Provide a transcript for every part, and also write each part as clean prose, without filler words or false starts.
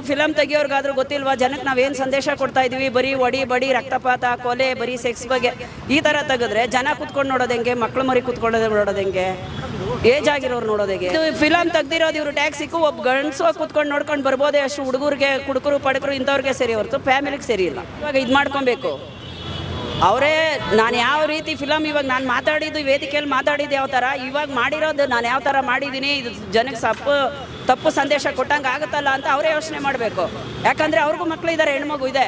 Film ತೆಗಿಯೋರ್ಗಾದ್ರೂ ಗೊತ್ತಿಲ್ವಾ ಜನಕ್ಕೆ ನಾವೇನು ಸಂದೇಶ ಕೊಡ್ತಾ ಇದೀವಿ? ಬರೀ ಒಡಿ ಬಡಿ ರಕ್ತಪಾತ ಕೊಲೆ ಬರೀ ಸೆಕ್ಸ್ ಬಗ್ಗೆ ಈ ಥರ ತೆಗೆದ್ರೆ ಜನ ಕುತ್ಕೊಂಡು ನೋಡೋದು ಹೆಂಗೆ? ಮಕ್ಳು ಮರಿ ಕುತ್ಕೊಳ್ಳೋದು ನೋಡೋದು ಹೆಂಗೆ? ಏಜ್ ಆಗಿರೋರು ನೋಡೋದು ಹೆಂಗೆ? ಇದು ಫಿಲಮ್ ತೆಗ್ದಿರೋದು ಇವರು ಟ್ಯಾಕ್ಸಿಗೂ ಒಬ್ಬ ಗಂಡಸು ಕುತ್ಕೊಂಡು ನೋಡ್ಕೊಂಡು ಬರ್ಬೋದೇ, ಅಷ್ಟು ಹುಡುಗರಿಗೆ ಕುಡುಕರು ಪಡಕರು ಇಂಥವ್ರಿಗೆ ಸರಿ ಹೊರತು ಫ್ಯಾಮಿಲಿಗೆ ಸರಿ ಇಲ್ಲ. ಇವಾಗ ಇದು ಮಾಡ್ಕೊಬೇಕು ಅವರೇ. ನಾನು ಯಾವ ರೀತಿ ಫಿಲಮ್ ಇವಾಗ ನಾನು ಮಾತಾಡಿದ್ದು ವೇದಿಕೆಯಲ್ಲಿ ಮಾತಾಡಿದ್ದು ಯಾವ ಥರ, ಇವಾಗ ಮಾಡಿರೋದು ನಾನು ಯಾವ ಥರ ಮಾಡಿದ್ದೀನಿ, ಇದು ಜನಕ್ಕೆ ತಪ್ಪು ಸಂದೇಶ ಕೊಟ್ಟಂಗೆ ಆಗುತ್ತಲ್ಲ ಅಂತ ಅವರೇ ಯೋಚನೆ ಮಾಡಬೇಕು. ಯಾಕಂದರೆ ಅವ್ರಿಗೂ ಮಕ್ಕಳು ಇದ್ದಾರೆ, ಹೆಣ್ಮಗು ಇದೆ.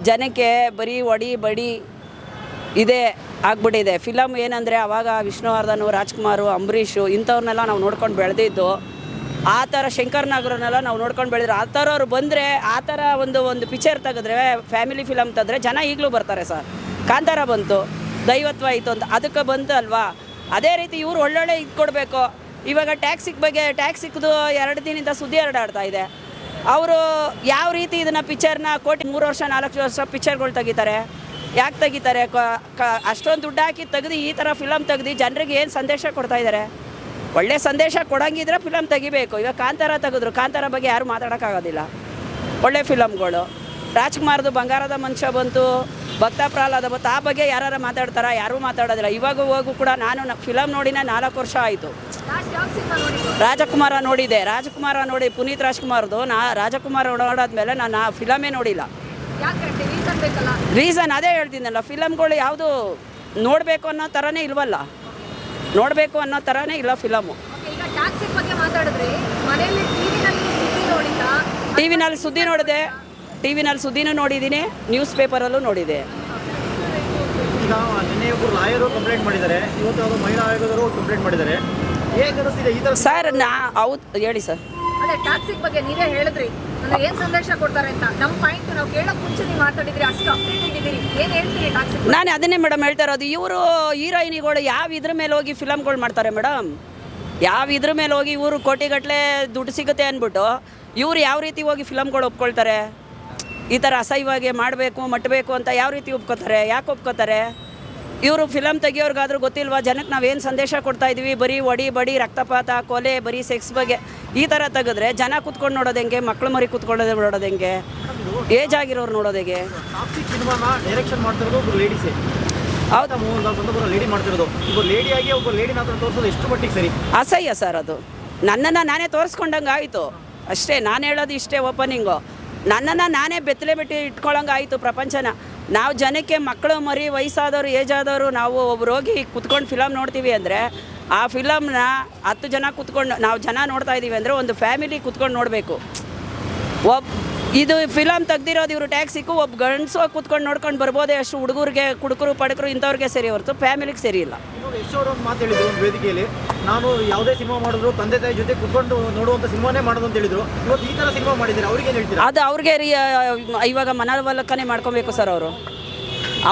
ಜನಕ್ಕೆ ಬರೀ ಒಡಿ ಬಡಿ ಇದೇ ಆಗ್ಬಿಟ್ಟಿದೆ. ಫಿಲಮ್ ಏನಂದರೆ ಅವಾಗ ವಿಷ್ಣುವರ್ಧನ್, ರಾಜ್ಕುಮಾರು, ಅಂಬರೀಷು ಇಂಥವ್ರನ್ನೆಲ್ಲ ನಾವು ನೋಡ್ಕೊಂಡು ಬೆಳೆದಿದ್ದು. ಆ ಥರ ಶಂಕರ್ ನಾಗರನ್ನೆಲ್ಲ ನಾವು ನೋಡ್ಕೊಂಡು ಬೆಳೆದ್ರು. ಆ ಥರ ಅವ್ರು ಬಂದರೆ ಆ ಥರ ಒಂದು ಪಿಕ್ಚರ್ ತೆಗೆದ್ರೆ, ಫ್ಯಾಮಿಲಿ ಫಿಲಮ್ ತೆಗೆದ್ರೆ ಜನ ಈಗಲೂ ಬರ್ತಾರೆ ಸರ್. ಕಾಂತಾರ ಬಂತು, ದೈವತ್ವ ಆಯಿತು ಅಂತ ಅದಕ್ಕೆ ಬಂತು ಅಲ್ವಾ? ಅದೇ ರೀತಿ ಇವ್ರು ಒಳ್ಳೊಳ್ಳೆ ಇದು ಕೊಡಬೇಕು. ಇವಾಗ ಟ್ಯಾಕ್ಸಿಗೆ ಬಗ್ಗೆ ಟ್ಯಾಕ್ಸಿದು 2 ದಿನದಿಂದ ಸುದ್ದಿ ಹರಡಾಡ್ತಾ ಇದೆ. ಅವರು ಯಾವ ರೀತಿ ಇದನ್ನು ಪಿಕ್ಚರ್ನ ಕೋಟಿ 3 ವರ್ಷ 4 ವರ್ಷ ಪಿಕ್ಚರ್ಗಳು ತೆಗಿತಾರೆ. ಯಾಕೆ ತೆಗಿತಾರೆ? ಅಷ್ಟೊಂದು ದುಡ್ಡು ಹಾಕಿ ತೆಗೆದು ಈ ಥರ ಫಿಲಮ್ ತೆಗೆದು ಜನರಿಗೆ ಏನು ಸಂದೇಶ ಕೊಡ್ತಾ ಇದ್ದಾರೆ? ಒಳ್ಳೆ ಸಂದೇಶ ಕೊಡೋಂಗಿದ್ರೆ ಫಿಲಮ್ ತೆಗಿಬೇಕು. ಇವಾಗ ಕಾಂತಾರ ತೆಗೆದ್ರು, ಕಾಂತಾರ ಬಗ್ಗೆ ಯಾರು ಮಾತಾಡೋಕ್ಕಾಗೋದಿಲ್ಲ. ಒಳ್ಳೆ ಫಿಲಮ್ಗಳು. ರಾಜ್ಕುಮಾರ್ದು ಬಂಗಾರದ ಮನುಷ್ಯ ಬಂತು, ಭಕ್ತ ಪ್ರಹ್ಲಾದ ಬಂತು, ಆ ಬಗ್ಗೆ ಯಾರು ಮಾತಾಡ್ತಾರ? ಯಾರೂ ಮಾತಾಡೋದಿಲ್ಲ. ಇವಾಗ ಹೋಗು ಕೂಡ ನಾನು ಫಿಲಮ್ ನೋಡಿನ 4 ವರ್ಷ ಆಯಿತು. ರಾಜಕುಮಾರ ನೋಡಿದೆ. ರಾಜಕುಮಾರ ನೋಡಿ ಪುನೀತ್ ರಾಜ್ಕುಮಾರ್ದು ರಾಜಕುಮಾರ ನೋಡಾದ್ಮೇಲೆ ನಾನು ಆ ಫಿಲಮೇ ನೋಡಿಲ್ಲ. ರೀಸನ್ ಅದೇ ಹೇಳ್ತೀನಲ್ಲ, ಫಿಲಮ್ಗಳು ಯಾವುದು ನೋಡಬೇಕು ಅನ್ನೋ ಥರನೇ ಇಲ್ವಲ್ಲ, ನೋಡಬೇಕು ಅನ್ನೋ ಥರನೇ ಇಲ್ಲ ಫಿಲಮು. ಟಿವಿನಲ್ಲಿ ಸುದ್ದಿ ನೋಡಿದೆ, ಟಿವಿನಲ್ಲಿ ಸುದ್ದಿನೂ ನೋಡಿದ್ದೀನಿ, ನ್ಯೂಸ್ ಪೇಪರಲ್ಲೂ ನೋಡಿದೆ. ಸರ್ ಹೌದು ಹೇಳಿ ಸರ್. ಟ್ಯಾಕ್ಸಿಕ್ ಬಗ್ಗೆ ನೀವೇ ಹೇಳಿದ್ರಿ, ಏನು ಸಂದೇಶ ಕೊಡ್ತಾರೆ ಅಂತ. ನಮ್ಮ ಪಾಯಿಂಟ್ ನಾವು ಕೇಳೋಕೆ ಮುಂಚೆ ನೀವು ಮಾತಾಡಿದ್ರಿ, ಅಷ್ಟು ಅಪ್ಡೇಟೆಡ್ ಇದ್ದೀರಿ. ಏನು ಹೇಳ್ತೀರಿ ಟ್ಯಾಕ್ಸಿಕ್? ನಾನು ಅದನ್ನೇ ಮೇಡಮ್ ಹೇಳ್ತಾ ಇರೋದು. ಇವರು ಹೀರೋಯಿನಿಗಳು ಯಾವ ಇದ್ರ ಮೇಲೆ ಹೋಗಿ ಫಿಲಮ್ಗಳು ಮಾಡ್ತಾರೆ ಮೇಡಮ್? ಯಾವ ಇದ್ರ ಮೇಲೆ ಹೋಗಿ ಇವರು ಕೋಟಿಗಟ್ಟಲೆ ದುಡ್ಡು ಸಿಗುತ್ತೆ ಅಂದ್ಬಿಟ್ಟು ಇವ್ರು ಯಾವ ರೀತಿ ಹೋಗಿ ಫಿಲಮ್ಗಳು ಒಪ್ಕೊಳ್ತಾರೆ? ಈ ಥರ ಅಸಹ್ಯವಾಗಿ ಮಾಡಬೇಕು ಮಟ್ಟಬೇಕು ಅಂತ ಯಾವ ರೀತಿ ಒಪ್ಕೋತಾರೆ? ಯಾಕೆ ಒಪ್ಕೋತಾರೆ? ಇವರು ಫಿಲಮ್ ತೆಗಿಯೋರ್ಗಾದ್ರೂ ಗೊತ್ತಿಲ್ವಾ ಜನಕ್ಕೆ ನಾವೇನು ಸಂದೇಶ ಕೊಡ್ತಾ ಇದೀವಿ? ಬರೀ ಒಡಿ ಬಡಿ ರಕ್ತಪಾತ ಕೊಲೆ ಬರೀ ಸೆಕ್ಸ್ ಬಗ್ಗೆ ಈ ಥರ ತೆಗೆದ್ರೆ ಜನ ಕುತ್ಕೊಂಡು ನೋಡೋದು ಹೆಂಗೆ? ಮಕ್ಳು ಮರಿ ಕುತ್ಕೊಳ್ಳೋದು ನೋಡೋದು ಹೆಂಗೆ? ಏಜ್ ಆಗಿರೋರು ನೋಡೋದು ಹೆಂಗೆ? ಅಸಹ್ಯ ಸರ್ ಅದು. ನನ್ನನ್ನು ನಾನೇ ತೋರಿಸ್ಕೊಂಡಂಗೆ ಆಯಿತು ಅಷ್ಟೇ. ನಾನು ಹೇಳೋದು ಇಷ್ಟೇ ಓಪನಿಂಗು. ನನ್ನನ್ನು ನಾನೇ ಬೆತ್ತಲೆ ಇಟ್ಕೊಳ್ಳೋಂಗೆ ಆಯಿತು ಪ್ರಪಂಚನ. ನಾವು ಜನಕ್ಕೆ ಮಕ್ಕಳು ಮರಿ ವಯಸ್ಸಾದವರು ಏಜ್ ಆದವರು ನಾವು ಒಬ್ರು ಹೋಗಿ ಕುತ್ಕೊಂಡು ಫಿಲಮ್ ನೋಡ್ತೀವಿ ಅಂದರೆ ಆ ಫಿಲಮ್ನ 10 ಜನ ಕುತ್ಕೊಂಡು ನಾವು ಜನ ನೋಡ್ತಾ ಇದ್ದೀವಿ ಅಂದರೆ ಒಂದು ಫ್ಯಾಮಿಲಿ ಕುತ್ಕೊಂಡು ನೋಡಬೇಕು. ಇದು ಫಿಲಮ್ ತೆಗ್ದಿರೋದು ಇವರು ಟ್ಯಾಕ್ಸಿಗೂ ಒಬ್ಬ ಗಂಡಸು ಕುತ್ಕೊಂಡು ನೋಡ್ಕೊಂಡು ಬರ್ಬೋದೇ, ಅಷ್ಟು ಹುಡುಗರಿಗೆ ಕುಡುಕರು ಪಡಕರು ಇಂಥವ್ರಿಗೆ ಸರಿ ಹೊರತು ಫ್ಯಾಮಿಲಿಗೆ ಸರಿ ಇಲ್ಲ. ಮಾತು ಹೇಳಿದ್ರು ಒಂದು ವೇದಿಕೆಯಲ್ಲಿ, ನಾನು ಯಾವುದೇ ಸಿನಿಮಾ ಮಾಡಿದ್ರು ತಂದೆ ತಾಯಿ ಜೊತೆ ಕುತ್ಕೊಂಡು ನೋಡುವಂಥ ಸಿನಿಮಾನೇ ಮಾಡೋದು ಅಂತ ಹೇಳಿದ್ರು. ಇವತ್ತು ಈ ಥರ ಸಿನಿಮಾ ಮಾಡಿದ್ದಾರೆ, ಅವ್ರಿಗೆ ಏನು ಹೇಳ್ತೀರಾ? ಅದು ಅವ್ರಿಗೆ ಇವಾಗ ಮನವೊಲ್ಲಕ್ಕನೆ ಮಾಡ್ಕೊಬೇಕು ಸರ್.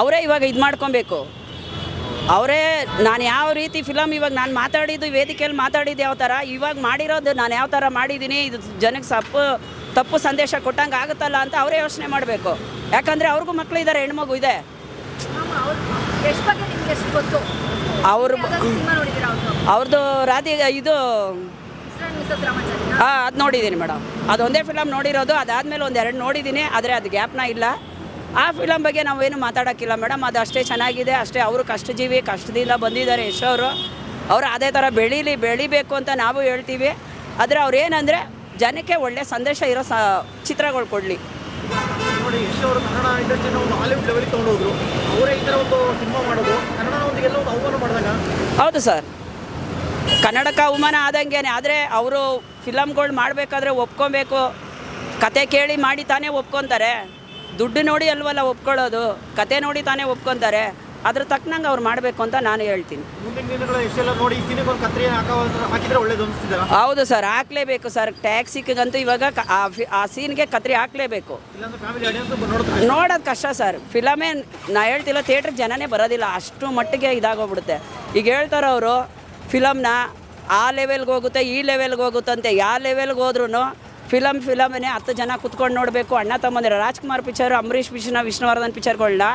ಅವರೇ ಇವಾಗ ಇದು ಮಾಡ್ಕೊಬೇಕು. ಅವರೇ ನಾನು ಯಾವ ರೀತಿ ಫಿಲಮ್ ಇವಾಗ ನಾನು ಮಾತಾಡಿದ್ದು ವೇದಿಕೆಯಲ್ಲಿ ಮಾತಾಡಿದ್ದು ಯಾವ ಥರ, ಇವಾಗ ಮಾಡಿರೋದು ನಾನು ಯಾವ ಥರ ಮಾಡಿದ್ದೀನಿ, ಇದು ಜನಕ್ಕೆ ತಪ್ಪು ಸಂದೇಶ ಕೊಟ್ಟಂಗೆ ಆಗುತ್ತಲ್ಲ ಅಂತ ಅವರೇ ಯೋಚನೆ ಮಾಡಬೇಕು. ಯಾಕಂದರೆ ಅವ್ರಿಗೂ ಮಕ್ಕಳು ಇದ್ದಾರೆ, ಹೆಣ್ಮಗು ಇದೆ. ಅವ್ರದ್ದು ಇದು ಅದು ನೋಡಿದ್ದೀನಿ ಮೇಡಮ್. ಅದೊಂದೇ ಫಿಲಮ್ ನೋಡಿರೋದು. ಅದಾದಮೇಲೆ 1-2 ನೋಡಿದ್ದೀನಿ, ಆದರೆ ಅದು ಗ್ಯಾಪ್ನ ಇಲ್ಲ. ಆ ಫಿಲಮ್ ಬಗ್ಗೆ ನಾವೇನು ಮಾತಾಡೋಕ್ಕಿಲ್ಲ ಮೇಡಮ್. ಅದು ಅಷ್ಟೇ ಚೆನ್ನಾಗಿದೆ, ಅಷ್ಟೇ. ಅವರು ಕಷ್ಟಜೀವಿ, ಕಷ್ಟದಿಂದ ಬಂದಿದ್ದಾರೆ ಯಶೋರು. ಅವರು ಅದೇ ಥರ ಬೆಳಿಬೇಕು ಅಂತ ನಾವು ಹೇಳ್ತೀವಿ. ಆದರೆ ಅವ್ರು ಏನಂದರೆ ಜನಕ್ಕೆ ಒಳ್ಳೆ ಸಂದೇಶ ಇರೋ ಚಿತ್ರಗಳು ಕೊಡಲಿ. ನೋಡಿ, ಯಶೋರು ಕನ್ನಡ ಇಂಡಸ್ಟ್ರಿನ ಒಂದು ಹಾಲಿವುಡ್ ಲೆವೆಲ್ಗೆ ತೊಗೊಂಡೋದ್ರು. ಅವರೇ ಈ ಥರ ಒಂದು ಸಿನಿಮಾ ಮಾಡೋದು ಕನ್ನಡದೊಂದಿಗೆಲ್ಲ ಒಂದು ಅವಮಾನ ಮಾಡಿದಾಗ. ಹೌದು ಸರ್, ಕನ್ನಡಕ್ಕೆ ಅವಮಾನ ಆದಂಗೆ. ಆದರೆ ಅವರು ಫಿಲಮ್ಗಳು ಮಾಡಬೇಕಾದ್ರೆ ಒಪ್ಕೊಬೇಕು. ಕತೆ ಕೇಳಿ ಮಾಡಿ ತಾನೇ ಒಪ್ಕೊತಾರೆ. ದುಡ್ಡು ನೋಡಿ ಅಲ್ವಲ್ಲ ಒಪ್ಕೊಳ್ಳೋದು, ಕತೆ ನೋಡಿ ತಾನೇ ಒಪ್ಕೊತಾರೆ. ಅದ್ರ ತಕ್ಕನಂಗೆ ಅವ್ರು ಮಾಡಬೇಕು ಅಂತ ನಾನು ಹೇಳ್ತೀನಿ. ಹೌದು ಸರ್, ಹಾಕ್ಲೇಬೇಕು ಸರ್. ಟ್ಯಾಕ್ಸಿಗಂತೂ ಇವಾಗ ಆ ಸೀನ್ಗೆ ಕತ್ರಿ ಹಾಕ್ಲೇಬೇಕು. ನೋಡೋದು ಕಷ್ಟ ಸರ್. ಫಿಲಮೇ ನಾ ಹೇಳ್ತಿಲ್ಲ, ಥಿಯೇಟ್ರಿಗೆ ಜನನೇ ಬರೋದಿಲ್ಲ, ಅಷ್ಟು ಮಟ್ಟಿಗೆ ಇದಾಗೋಗ್ಬಿಡುತ್ತೆ. ಈಗ ಹೇಳ್ತಾರೆ ಅವರು ಫಿಲಮ್ನ ಆ ಲೆವೆಲ್ಗೆ ಹೋಗುತ್ತೆ, ಈ ಲೆವೆಲ್ಗೆ ಹೋಗುತ್ತಂತೆ. ಯಾವ ಲೆವೆಲ್ಗೆ ಹೋದ್ರೂ ಫಿಲಮೇ 10 ಜನ ಕುತ್ಕೊಂಡು ನೋಡಬೇಕು. ಅಣ್ಣ ತಮ್ಮಂದಿರ ರಾಜ್ಕುಮಾರ್ ಪಿಕ್ಚರು, ಅಂಬರೀಷ್ ವಿಷ್ಣುವರ್ಧನ್ ಪಿಕ್ಚರ್ಗಳನ್ನ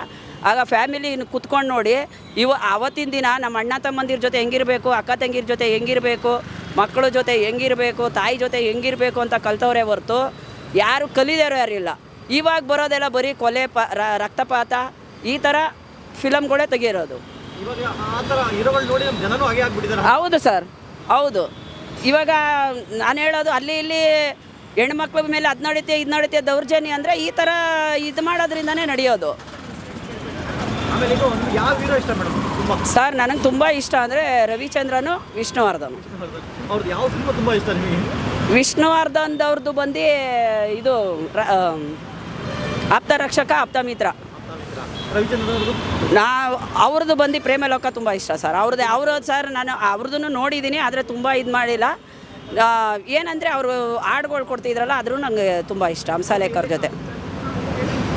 ಆಗ ಫ್ಯಾಮಿಲಿ ಕುತ್ಕೊಂಡು ನೋಡಿ. ಆವತ್ತಿನ ದಿನ ನಮ್ಮ ಅಣ್ಣ ತಮ್ಮಂದಿರ ಜೊತೆ ಹೆಂಗಿರಬೇಕು, ಅಕ್ಕ ತಂಗಿರ ಜೊತೆ ಹೆಂಗಿರಬೇಕು, ಮಕ್ಕಳ ಜೊತೆ ಹೆಂಗಿರಬೇಕು, ತಾಯಿ ಜೊತೆ ಹೆಂಗಿರಬೇಕು ಅಂತ ಕಲ್ತವ್ರೆ ಹೊರ್ತು ಯಾರು ಕಲಿಯೋರು ಯಾರಿಲ್ಲ. ಇವಾಗ ಬರೋದೆಲ್ಲ ಬರೀ ಕೊಲೆ ರಕ್ತಪಾತ ಈ ಥರ ಫಿಲಮ್ಗಳೇ ತೆಗಿರೋದು. ಇವಾಗ ಆ ಥರ ಹೀರೋಗಳು ನೋಡಿ ನಮ್ಮ ಜನನೂ ಹಾಗೆ ಆಗ್ಬಿಟ್ಟಿದ್ದಾರೆ. ಹೌದು ಸರ್, ಹೌದು. ಇವಾಗ ನಾನು ಹೇಳೋದು ಅಲ್ಲಿ ಇಲ್ಲಿ ಹೆಣ್ಮಕ್ಳ ಮೇಲೆ ಅದು ನಡೀತೆ ಇದು ನಡೀತೆ ದೌರ್ಜನ್ಯ ಅಂದರೆ ಈ ಥರ ಇದು ಮಾಡೋದ್ರಿಂದನೇ ನಡೆಯೋದು. ಆಮೇಲೆ ಈಗ ಒಂದು ಯಾವ ಹೀರೋ ಇಷ್ಟ ಮೇಡಮ್ ತುಂಬ? ಸರ್ ನನಗೆ ತುಂಬ ಇಷ್ಟ ಅಂದರೆ ರವಿಚಂದ್ರನು, ವಿಷ್ಣುವರ್ಧನ್. ಅವ್ರದ್ದು ಯಾವ ಸಿನಿಮಾ ತುಂಬ ಇಷ್ಟ ನಿಮಗೆ? ವಿಷ್ಣುವರ್ಧನ್ದವ್ರದ್ದು ಬಂದು ಇದು ಆಪ್ತ ರಕ್ಷಕ ಆಪ್ತ ಮಿತ್ರ. ರವಿಚಂದ್ರನ್ ಅವ್ರದ್ದು ಅವ್ರದ್ದು ಬಂದು ಪ್ರೇಮ ಲೋಕ ತುಂಬ ಇಷ್ಟ ಸರ್. ಅವರು ಸರ್ ನಾನು ಅವ್ರದ್ದು ನೋಡಿದ್ದೀನಿ, ಆದರೆ ತುಂಬ ಇದು ಮಾಡಿಲ್ಲ. ಏನಂದರೆ ಅವರು ಹಾಡುಗಳು ಕೊಡ್ತಿದ್ರಲ್ಲ ಆದರೂ ನನಗೆ ತುಂಬ ಇಷ್ಟ. ಹಂಸಲೇಖರ್ ಜೊತೆ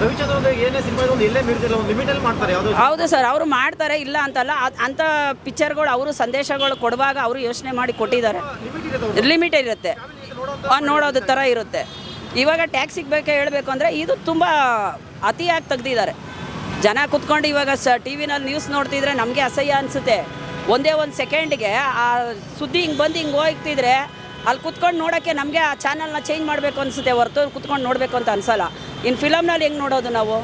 ರವಿಚಂದ್ರನ್ ಏನೇ ಸಿನಿಮಾ ಒಂದು ಎಲ್ಲೇ ಮೀರ್ತಿಲ್ಲ, ಒಂದು ಲಿಮಿಟಲ್ಲಿ ಮಾಡ್ತಾರೆ ಯಾವುದೋ. ಹೌದು ಸರ್, ಅವರು ಮಾಡ್ತಾರೆ, ಇಲ್ಲ ಅಂತಲ್ಲ. ಅಂಥ ಪಿಕ್ಚರ್ಗಳು ಅವರು ಸಂದೇಶಗಳು ಕೊಡುವಾಗ ಅವರು ಯೋಚನೆ ಮಾಡಿ ಕೊಟ್ಟಿದ್ದಾರೆ. ಲಿಮಿಟ್ ಇರುತ್ತೆ, ನೋಡೋದು ಥರ ಇರುತ್ತೆ. ಇವಾಗ ಟ್ಯಾಕ್ಸಿಗೆ ಬೇಕಾ ಹೇಳಬೇಕು ಅಂದರೆ ಇದು ತುಂಬ ಅತಿಯಾಗಿ ತೆಗ್ದಿದ್ದಾರೆ. ಜನ ಕುತ್ಕೊಂಡು ಇವಾಗ ಟಿ ವಿನಲ್ಲಿ ನ್ಯೂಸ್ ನೋಡ್ತಿದ್ರೆ ನಮಗೆ ಅಸಹ್ಯ ಅನಿಸುತ್ತೆ. ಒಂದೇ ಒಂದು ಸೆಕೆಂಡಿಗೆ ಆ ಸುದ್ದಿ ಹಿಂಗೆ ಬಂದು ಹಿಂಗೆ ಹೋಗ್ತಿದ್ರೆ ಅಲ್ಲಿ ಕುತ್ಕೊಂಡು ನೋಡೋಕ್ಕೆ ನಮಗೆ ಆ ಚಾನಲ್ನ ಚೇಂಜ್ ಮಾಡಬೇಕು ಅನಿಸುತ್ತೆ ಹೊರತು ಕುತ್ಕೊಂಡು ನೋಡಬೇಕು ಅಂತ ಅನಿಸಲ್ಲ. ಇನ್ನು ಫಿಲಮ್ನಲ್ಲಿ ಹೆಂಗೆ ನೋಡೋದು ನಾವು?